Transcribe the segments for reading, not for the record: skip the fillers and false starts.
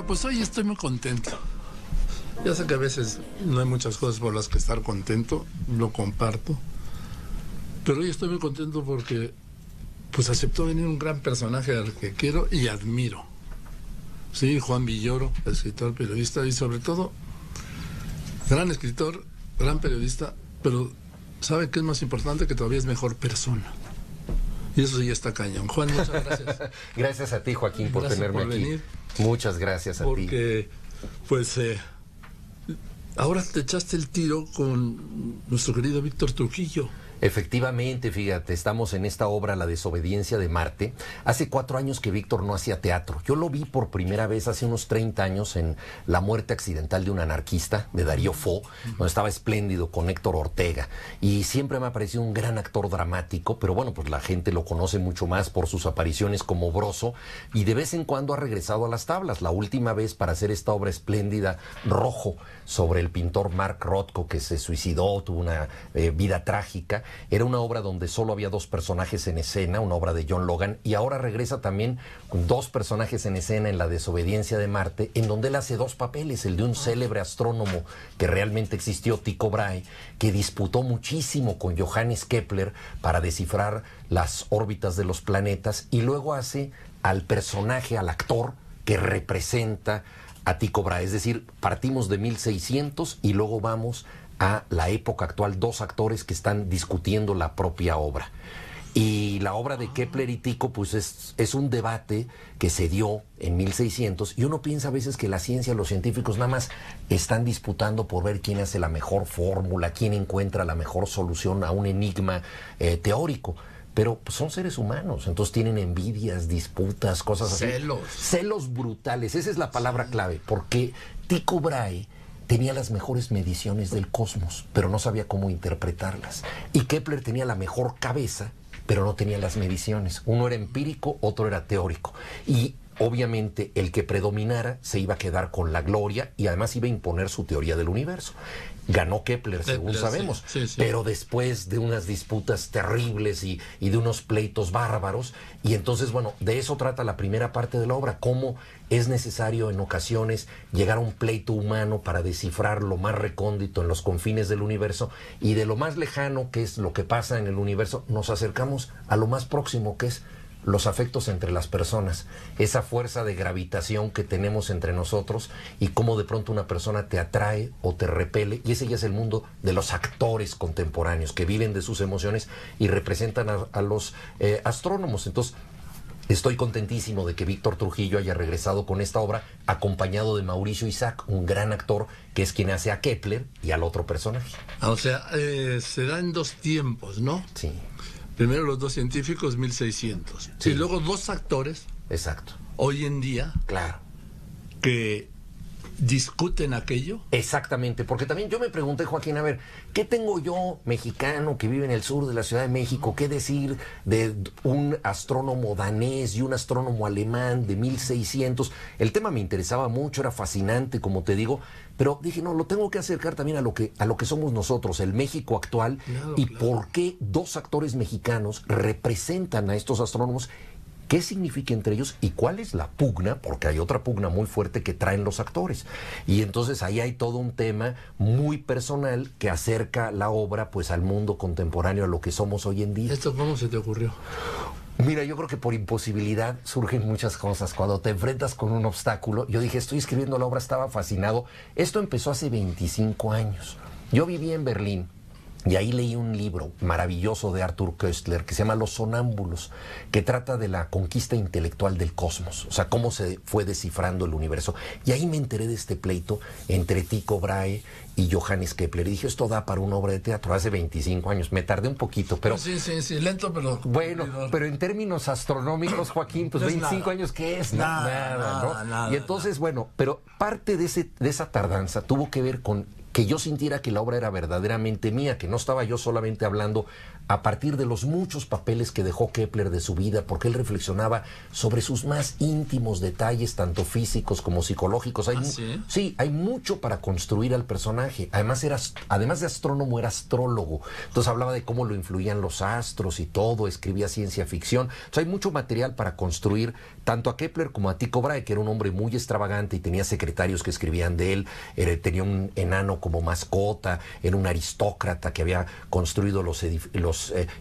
Bueno, pues hoy estoy muy contento. Ya sé que a veces no hay muchas cosas por las que estar contento, lo comparto. Pero hoy estoy muy contento porque pues aceptó venir un gran personaje al que quiero y admiro. Sí, Juan Villoro, escritor, periodista y sobre todo gran escritor, gran periodista, pero ¿sabe qué es más importante? Que todavía es mejor persona. Y eso sí está cañón. Juan, muchas gracias. Gracias a ti, Joaquín, por tenerme aquí. Venir. Muchas gracias a ti. Porque, pues, ahora te echaste el tiro con nuestro querido Víctor Trujillo. Efectivamente, fíjate, estamos en esta obra La desobediencia de Marte. Hace 4 años que Víctor no hacía teatro. Yo lo vi por primera vez hace unos 30 años en La muerte accidental de un anarquista, de Darío Fo, donde estaba espléndido con Héctor Ortega. Y siempre me ha parecido un gran actor dramático, pero bueno, pues la gente lo conoce mucho más por sus apariciones como Broso, y de vez en cuando ha regresado a las tablas. La última vez para hacer esta obra espléndida, Rojo, sobre el pintor Mark Rothko, que se suicidó, tuvo una vida trágica. Era una obra donde solo había 2 personajes en escena, una obra de John Logan, y ahora regresa también con 2 personajes en escena en La desobediencia de Marte, en donde él hace 2 papeles, el de un célebre astrónomo que realmente existió, Tycho Brahe, que disputó muchísimo con Johannes Kepler para descifrar las órbitas de los planetas, y luego hace al personaje, al actor que representa a Tycho Brahe. Es decir, partimos de 1600 y luego vamos a la época actual, 2 actores que están discutiendo la propia obra. Y la obra de Kepler y Tycho, pues es un debate que se dio en 1600, y uno piensa a veces que la ciencia, los científicos nada más están disputando por ver quién hace la mejor fórmula, quién encuentra la mejor solución a un enigma teórico. Pero pues, son seres humanos, entonces tienen envidias, disputas, cosas así. Celos brutales, esa es la palabra clave, porque Tycho Brahe tenía las mejores mediciones del cosmos, pero no sabía cómo interpretarlas. Y Kepler tenía la mejor cabeza, pero no tenía las mediciones. Uno era empírico, otro era teórico. Y obviamente el que predominara se iba a quedar con la gloria y además iba a imponer su teoría del universo. Ganó Kepler, según sabemos, sí. pero después de unas disputas terribles y de unos pleitos bárbaros. Y entonces, bueno, de eso trata la primera parte de la obra, cómo es necesario en ocasiones llegar a un pleito humano para descifrar lo más recóndito en los confines del universo, y de lo más lejano, que es lo que pasa en el universo, nos acercamos a lo más próximo, que es los afectos entre las personas, esa fuerza de gravitación que tenemos entre nosotros, y cómo de pronto una persona te atrae o te repele. Y ese ya es el mundo de los actores contemporáneos que viven de sus emociones y representan a los astrónomos. Entonces, estoy contentísimo de que Víctor Trujillo haya regresado con esta obra, acompañado de Mauricio Isaac, un gran actor que es quien hace a Kepler y al otro personaje. O sea, se da en 2 tiempos, ¿no? Sí. Primero los 2 científicos, 1600. Sí. Y luego 2 actores, Exacto. hoy en día, Claro. que discuten aquello. Exactamente, porque también yo me pregunté, Joaquín, a ver, ¿qué tengo yo, mexicano, que vive en el sur de la Ciudad de México, qué decir de un astrónomo danés y un astrónomo alemán de 1600? El tema me interesaba mucho, era fascinante, como te digo, pero dije, no, lo tengo que acercar también a lo que somos nosotros, el México actual, y por qué 2 actores mexicanos representan a estos astrónomos. ¿Qué significa entre ellos y cuál es la pugna? Porque hay otra pugna muy fuerte que traen los actores. Y entonces ahí hay todo un tema muy personal que acerca la obra pues al mundo contemporáneo, a lo que somos hoy en día. ¿Esto cómo se te ocurrió? Mira, yo creo que por imposibilidad surgen muchas cosas. Cuando te enfrentas con un obstáculo, yo dije, estoy escribiendo la obra, estaba fascinado. Esto empezó hace 25 años. Yo viví en Berlín. Y ahí leí un libro maravilloso de Arthur Koestler que se llama Los Sonámbulos, que trata de la conquista intelectual del cosmos, o sea, cómo se fue descifrando el universo. Y ahí me enteré de este pleito entre Tycho Brahe y Johannes Kepler. Y dije, esto da para una obra de teatro. Hace 25 años. Me tardé un poquito, pero... Sí, lento, pero... Bueno, pero en términos astronómicos, Joaquín, pues no 25 nada. años, ¿qué es? Nada, ¿no? nada. Y entonces, bueno, pero parte de esa tardanza tuvo que ver con que yo sintiera que la obra era verdaderamente mía, que no estaba yo solamente hablando a partir de los muchos papeles que dejó Kepler de su vida, porque él reflexionaba sobre sus más íntimos detalles, tanto físicos como psicológicos. Sí, hay mucho para construir al personaje. Además de astrónomo, era astrólogo. Entonces hablaba de cómo lo influían los astros y todo, escribía ciencia ficción. Entonces hay mucho material para construir tanto a Kepler como a Tycho Brahe, que era un hombre muy extravagante y tenía secretarios que escribían de él, tenía un enano como mascota, era un aristócrata que había construido los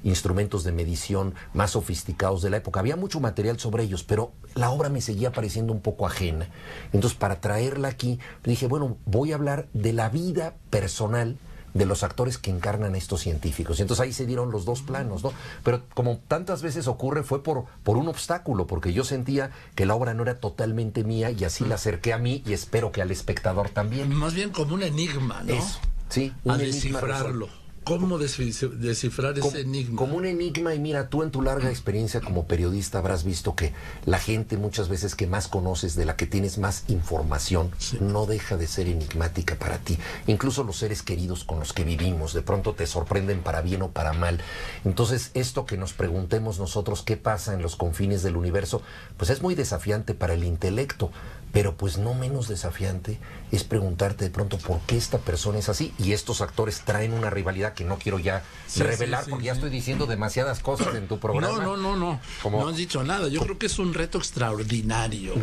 instrumentos de medición más sofisticados de la época. Había mucho material sobre ellos, pero la obra me seguía pareciendo un poco ajena. Entonces, para traerla aquí, dije, bueno, voy a hablar de la vida personal de los actores que encarnan a estos científicos. Y entonces ahí se dieron los dos planos, ¿no? Pero como tantas veces ocurre, fue por un obstáculo, porque yo sentía que la obra no era totalmente mía y así la acerqué a mí y espero que al espectador también. Más bien como un enigma, ¿no? Eso, sí. A descifrarlo. ¿Cómo descifrar ese enigma? Como un enigma, y mira, tú en tu larga experiencia como periodista habrás visto que la gente muchas veces que más conoces, de la que tienes más información, no deja de ser enigmática para ti. Incluso los seres queridos con los que vivimos, de pronto te sorprenden para bien o para mal. Entonces, esto que nos preguntemos nosotros qué pasa en los confines del universo, pues es muy desafiante para el intelecto. Pero pues no menos desafiante es preguntarte de pronto por qué esta persona es así. Y estos actores traen una rivalidad que no quiero ya revelar, porque ya estoy diciendo demasiadas cosas en tu programa. No. No has dicho nada. Yo creo que es un reto extraordinario.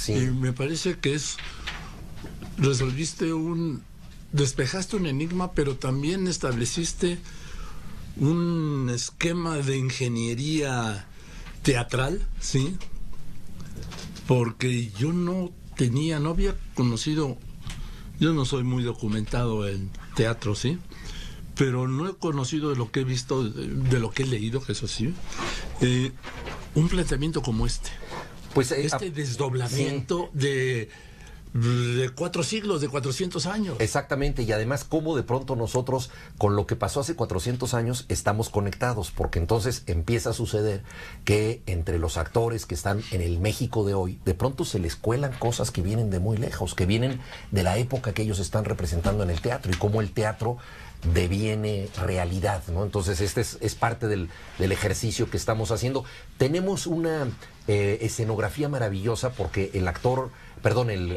Y me parece que despejaste un enigma, pero también estableciste un esquema de ingeniería teatral, ¿sí? Porque yo no había conocido, yo no soy muy documentado en teatro, ¿sí? Pero no he conocido de lo que he visto, de lo que he leído, que eso sí, un planteamiento como este. Pues desdoblamiento de 4 siglos, de 400 años. Exactamente, y además cómo de pronto nosotros con lo que pasó hace 400 años estamos conectados, porque entonces empieza a suceder que entre los actores que están en el México de hoy, de pronto se les cuelan cosas que vienen de muy lejos, que vienen de la época que ellos están representando en el teatro, y cómo el teatro deviene realidad, ¿no? Entonces este es parte del ejercicio que estamos haciendo. Tenemos una escenografía maravillosa porque el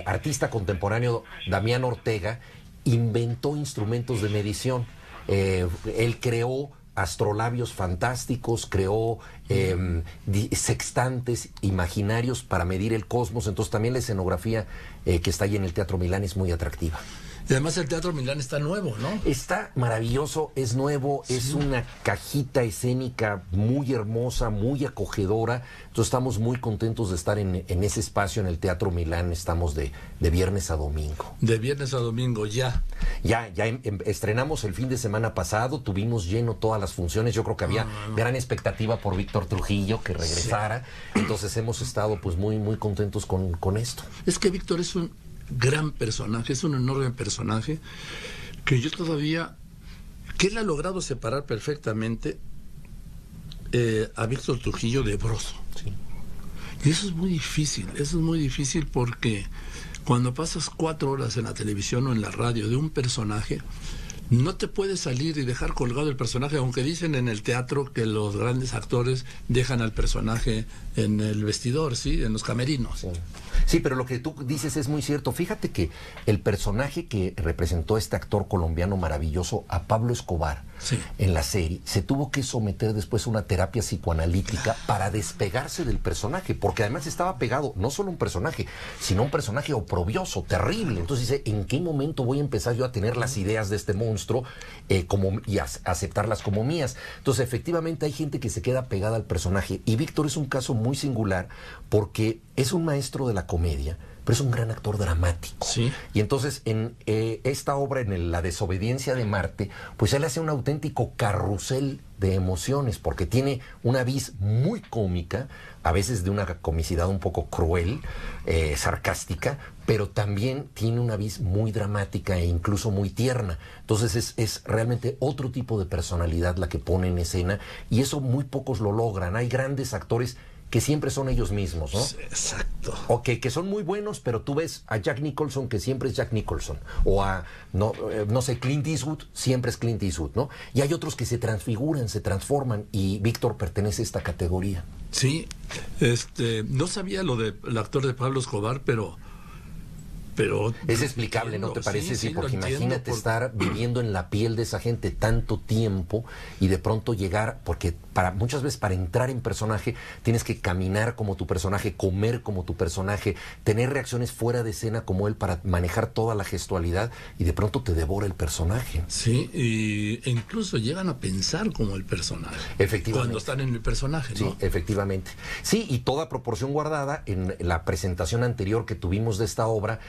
artista contemporáneo Damián Ortega inventó instrumentos de medición. Él creó astrolabios fantásticos, creó sextantes imaginarios para medir el cosmos. Entonces también la escenografía que está ahí en el Teatro Milán es muy atractiva. Y además el Teatro Milán está nuevo, ¿no? Está maravilloso, es nuevo, es una cajita escénica muy hermosa, muy acogedora. Entonces estamos muy contentos de estar en ese espacio en el Teatro Milán. Estamos de viernes a domingo. De viernes a domingo, ya. Ya estrenamos el fin de semana pasado, tuvimos lleno todas las funciones. Yo creo que había gran expectativa por Víctor Trujillo que regresara. Sí. Entonces hemos estado pues muy, muy contentos con esto. Es que Víctor es un gran personaje, es un enorme personaje que él ha logrado separar perfectamente a Víctor Trujillo de Broso. Sí. Y eso es muy difícil porque cuando pasas 4 horas en la televisión o en la radio de un personaje, no te puedes salir y dejar colgado el personaje, aunque dicen en el teatro que los grandes actores dejan al personaje en el vestidor, ¿sí? En los camerinos. Sí, pero lo que tú dices es muy cierto. Fíjate que el personaje que representó este actor colombiano maravilloso, a Pablo Escobar, en la serie, se tuvo que someter después a una terapia psicoanalítica para despegarse del personaje, porque además estaba pegado no solo a un personaje, sino a un personaje oprobioso, terrible. Entonces dice, ¿en qué momento voy a empezar yo a tener las ideas de este monstruo y aceptarlas como mías? Entonces efectivamente hay gente que se queda pegada al personaje, y Víctor es un caso muy singular porque es un maestro de la comedia, pero es un gran actor dramático. Sí. Y entonces en esta obra, en La desobediencia de Marte, pues él hace un auténtico carrusel de emociones, porque tiene una vis muy cómica, a veces de una comicidad un poco cruel, sarcástica, pero también tiene una vis muy dramática e incluso muy tierna. Entonces es realmente otro tipo de personalidad la que pone en escena, y eso muy pocos lo logran. Hay grandes actores que siempre son ellos mismos, ¿no? Exacto. O que son muy buenos, pero tú ves a Jack Nicholson que siempre es Jack Nicholson, o a, no sé, Clint Eastwood, siempre es Clint Eastwood, ¿no? Y hay otros que se transfiguran, se transforman, y Víctor pertenece a esta categoría. Sí, no sabía lo del actor de Pablo Escobar, pero es explicable, ¿no te parece? Sí, porque imagínate estar viviendo en la piel de esa gente tanto tiempo y de pronto llegar, porque muchas veces para entrar en personaje tienes que caminar como tu personaje, comer como tu personaje, tener reacciones fuera de escena como él para manejar toda la gestualidad, y de pronto te devora el personaje. Sí, e incluso llegan a pensar como el personaje. Efectivamente. Cuando están en el personaje, ¿no? Sí, efectivamente. Sí, y toda proporción guardada. En la presentación anterior que tuvimos de esta obra,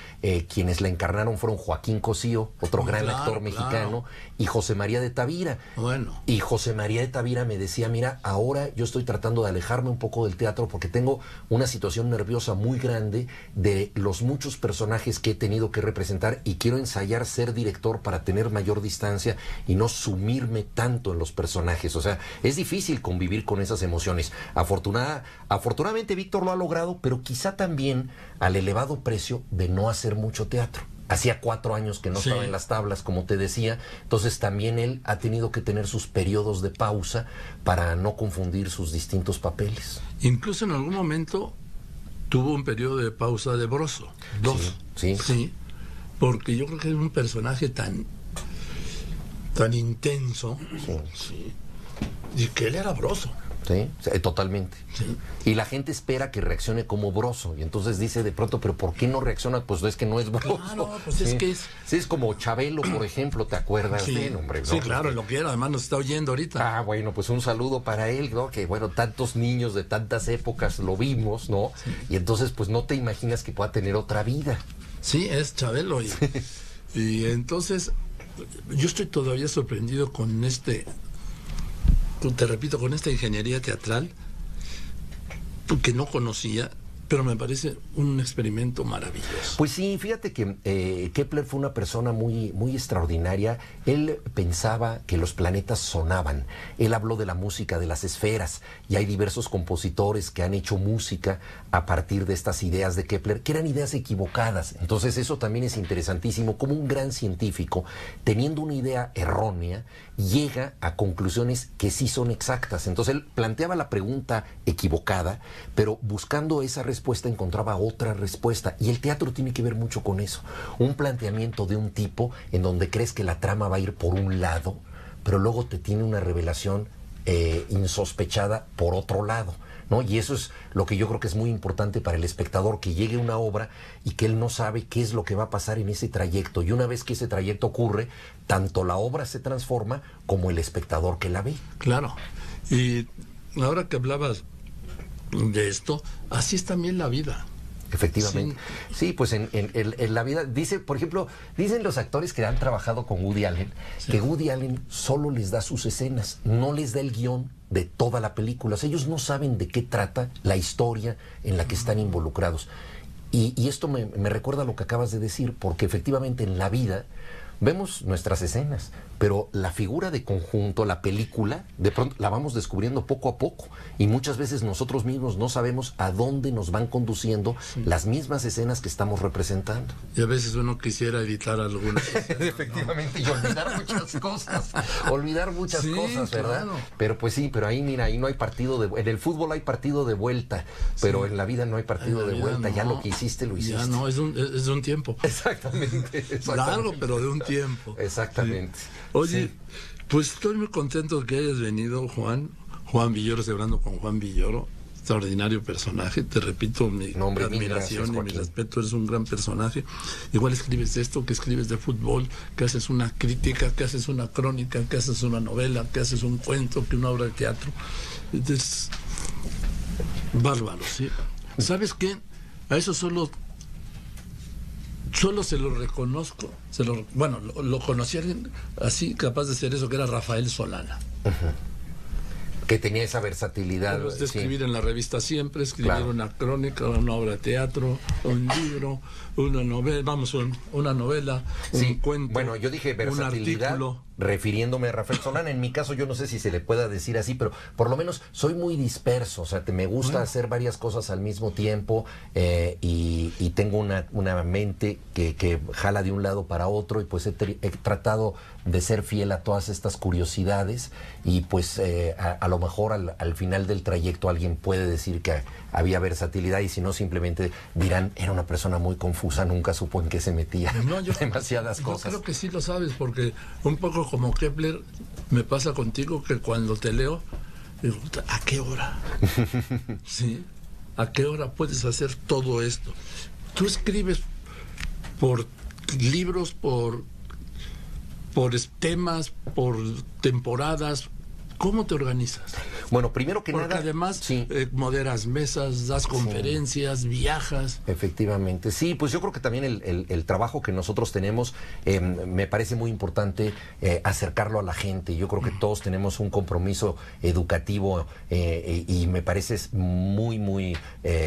quienes la encarnaron fueron Joaquín Cosío, otro gran actor mexicano, y José María de Tavira. Bueno. Y José María de Tavira me decía, mira, ahora yo estoy tratando de alejarme un poco del teatro porque tengo una situación nerviosa muy grande de los muchos personajes que he tenido que representar, y quiero ensayar ser director para tener mayor distancia y no sumirme tanto en los personajes. O sea, es difícil convivir con esas emociones. Afortunadamente Víctor lo ha logrado, pero quizá también al elevado precio de no hacer mucho teatro. Hacía 4 años que no estaba en las tablas, como te decía, entonces también él ha tenido que tener sus periodos de pausa para no confundir sus distintos papeles. Incluso en algún momento tuvo un periodo de pausa de Broso. 2. Sí. Porque yo creo que es un personaje tan intenso, y que él era Broso. Sí, totalmente. Sí. Y la gente espera que reaccione como Broso, y entonces dice de pronto, pero ¿por qué no reacciona? Pues es que no es Broso. Claro, pues es que es... Sí, es como Chabelo, por ejemplo, ¿te acuerdas de él, hombre? ¿No? Sí, claro, lo quiero, además nos está oyendo ahorita. Bueno, pues un saludo para él, ¿no? Que bueno, tantos niños de tantas épocas lo vimos, ¿no? Sí. Y entonces pues no te imaginas que pueda tener otra vida. Sí, es Chabelo. Y entonces yo estoy todavía sorprendido con te repito, con esta ingeniería teatral que no conocía, pero me parece un experimento maravilloso. Pues sí, fíjate que Kepler fue una persona muy, muy extraordinaria. Él pensaba que los planetas sonaban. Él habló de la música de las esferas, y hay diversos compositores que han hecho música a partir de estas ideas de Kepler, que eran ideas equivocadas. Entonces eso también es interesantísimo, como un gran científico, teniendo una idea errónea, llega a conclusiones que sí son exactas. Entonces él planteaba la pregunta equivocada, pero buscando esa respuesta encontraba otra respuesta, y el teatro tiene que ver mucho con eso. Un planteamiento de un tipo en donde crees que la trama va a ir por un lado, pero luego te tiene una revelación insospechada por otro lado, ¿no? Y eso es lo que yo creo que es muy importante para el espectador, que llegue una obra y que él no sabe qué es lo que va a pasar en ese trayecto, y una vez que ese trayecto ocurre, tanto la obra se transforma como el espectador que la ve. Claro, y ahora que hablabas de esto, así es también la vida. Efectivamente. Sí, pues en la vida, por ejemplo, dicen los actores que han trabajado con Woody Allen, que Woody Allen solo les da sus escenas, no les da el guión de toda la película. O sea, ellos no saben de qué trata la historia en la que están involucrados. Y esto me recuerda a lo que acabas de decir, porque efectivamente en la vida vemos nuestras escenas, pero la figura de conjunto, la película, de pronto la vamos descubriendo poco a poco, y muchas veces nosotros mismos no sabemos a dónde nos van conduciendo las mismas escenas que estamos representando. Y a veces uno quisiera evitar algunas escenas, efectivamente, ¿no? Y olvidar muchas cosas, ¿verdad? Claro. Pero pues sí, pero ahí mira, ahí no hay partido en el fútbol hay partido de vuelta, pero en la vida no hay partido de vuelta, no. Ya lo que hiciste, lo hiciste. Ya no, es de un tiempo. Exactamente. Largo, pero de un tiempo. Exactamente. Sí. Oye, pues estoy muy contento de que hayas venido, Juan Villoro, hablando con Juan Villoro, extraordinario personaje, te repito, mi admiración y mi respeto, eres un gran personaje. Igual escribes esto, que escribes de fútbol, que haces una crítica, que haces una crónica, que haces una novela, que haces un cuento, que una obra de teatro. Es bárbaro, ¿sí? ¿Sabes qué? A eso solo se lo reconozco, lo conocí alguien así capaz de hacer eso, que era Rafael Solana. Que tenía esa versatilidad. De escribir en la revista Siempre, escribir una crónica, una obra de teatro, un libro, una novela, un cuento. Bueno, yo dije versatilidad. Un artículo. refiriéndome a Rafael Solana. En mi caso yo no sé si se le pueda decir así, pero por lo menos soy muy disperso, o sea, me gusta hacer varias cosas al mismo tiempo, y tengo una mente que jala de un lado para otro, y pues he tratado de ser fiel a todas estas curiosidades, y pues a lo mejor al final del trayecto alguien puede decir que había versatilidad, y si no simplemente dirán, era una persona muy confusa, nunca supo en qué se metía. No, demasiadas yo cosas. creo que sí lo sabes, porque un poco como Kepler me pasa contigo, que cuando te leo digo, ¿a qué hora? ¿Sí? ¿A qué hora puedes hacer todo esto? Tú escribes por libros, por temas, por temporadas. ¿Cómo te organizas? Bueno, primero que Porque nada... además sí. Moderas mesas, das conferencias, viajas. Efectivamente, sí, pues yo creo que también el trabajo que nosotros tenemos, me parece muy importante acercarlo a la gente. Yo creo que todos tenemos un compromiso educativo, y me parece muy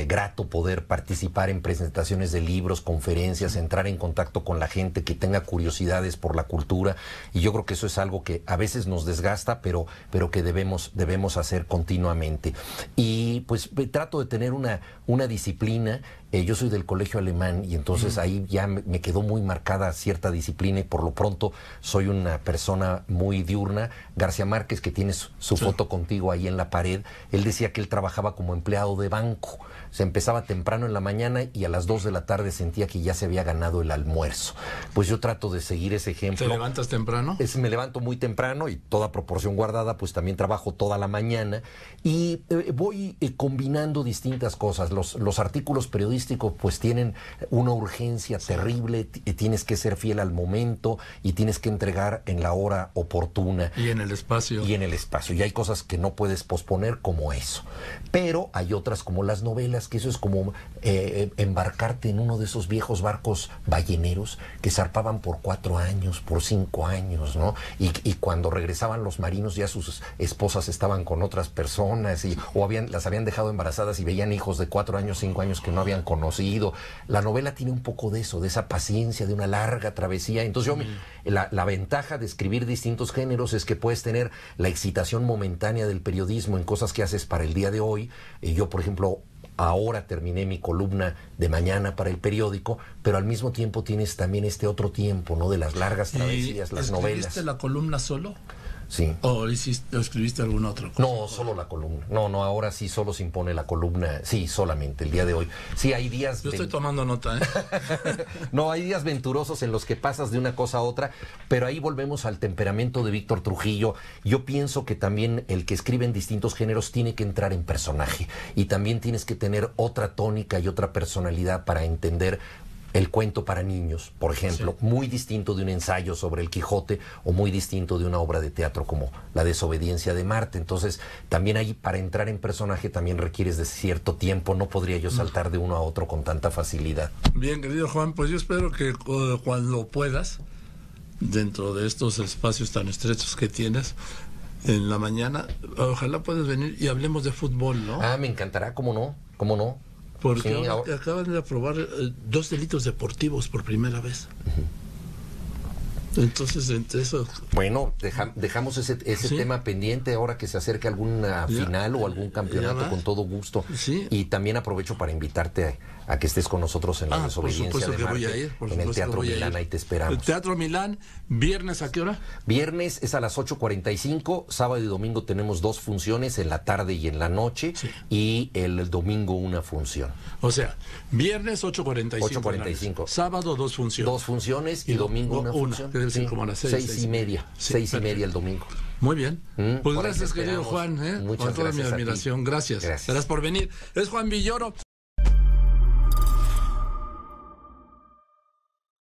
grato poder participar en presentaciones de libros, conferencias, entrar en contacto con la gente que tenga curiosidades por la cultura, y yo creo que eso es algo que a veces nos desgasta, pero que debemos hacer continuamente. Y pues trato de tener una disciplina. Yo soy del colegio alemán, y entonces ahí ya me quedó muy marcada cierta disciplina, y por lo pronto soy una persona muy diurna. García Márquez, que tiene su foto contigo ahí en la pared, él decía que él trabajaba como empleado de banco. Se empezaba temprano en la mañana y a las 2 de la tarde sentía que ya se había ganado el almuerzo. Pues yo trato de seguir ese ejemplo. ¿Te levantas temprano? Me levanto muy temprano, y toda proporción guardada, pues también trabajo toda la mañana, y voy combinando distintas cosas. Los artículos periodísticos pues tienen una urgencia terrible, tienes que ser fiel al momento y tienes que entregar en la hora oportuna. Y en el espacio. Y hay cosas que no puedes posponer, como eso. Pero hay otras, como las novelas, que eso es como embarcarte en uno de esos viejos barcos balleneros que zarpaban por 4 años, por 5 años, ¿no? Y cuando regresaban los marinos, ya sus esposas estaban con otras personas, o las habían dejado embarazadas, y veían hijos de 4 años, 5 años que no habían conocido. La novela tiene un poco de eso, de esa paciencia, de una larga travesía. Entonces la ventaja de escribir distintos géneros es que puedes tener la excitación momentánea del periodismo en cosas que haces para el día de hoy. Yo, por ejemplo, ahora terminé mi columna de mañana para el periódico, pero al mismo tiempo tienes también este otro tiempo, ¿no? De las largas travesías, las novelas. ¿Escribiste la columna solo? Sí. ¿O escribiste alguna otra cosa? No, solo la columna. No, ahora sí solo se impone la columna. Sí, solamente el día de hoy. Sí, hay días... Yo estoy tomando nota, ¿eh? No, hay días venturosos en los que pasas de una cosa a otra, pero ahí volvemos al temperamento de Víctor Trujillo. Yo pienso que también el que escribe en distintos géneros tiene que entrar en personaje, y también tienes que tener otra tónica y otra personalidad para entender el cuento para niños, por ejemplo, muy distinto de un ensayo sobre el Quijote, o muy distinto de una obra de teatro como La desobediencia de Marte. Entonces, también ahí, para entrar en personaje, también requieres de cierto tiempo. No podría yo saltar de uno a otro con tanta facilidad. Bien, querido Juan, pues yo espero que cuando puedas, dentro de estos espacios tan estrechos que tienes, en la mañana, ojalá puedas venir y hablemos de fútbol, ¿no? Ah, me encantará, ¿cómo no? ¿Cómo no? Porque sí, ahora acaban de aprobar 2 delitos deportivos por primera vez. Entonces, entre eso... Bueno, dejamos ese tema pendiente ahora que se acerque alguna final o algún campeonato, con todo gusto. Sí. Y también aprovecho para invitarte a que estés con nosotros en la desobediencia de Marte, en el Teatro Milán. Ahí te esperamos. El Teatro Milán, ¿viernes a qué hora? Viernes es a las 8:45, sábado y domingo tenemos 2 funciones, en la tarde y en la noche, y el domingo una función. O sea, viernes 8:45. 8:45. Sábado 2 funciones. 2 funciones y domingo una función. Que debe ser como a las 6:30. 6:30 el domingo. Muy bien. Pues gracias, querido Juan, Muchas con toda mi gracias a ti. admiración. Gracias por venir. Es Juan Villoro.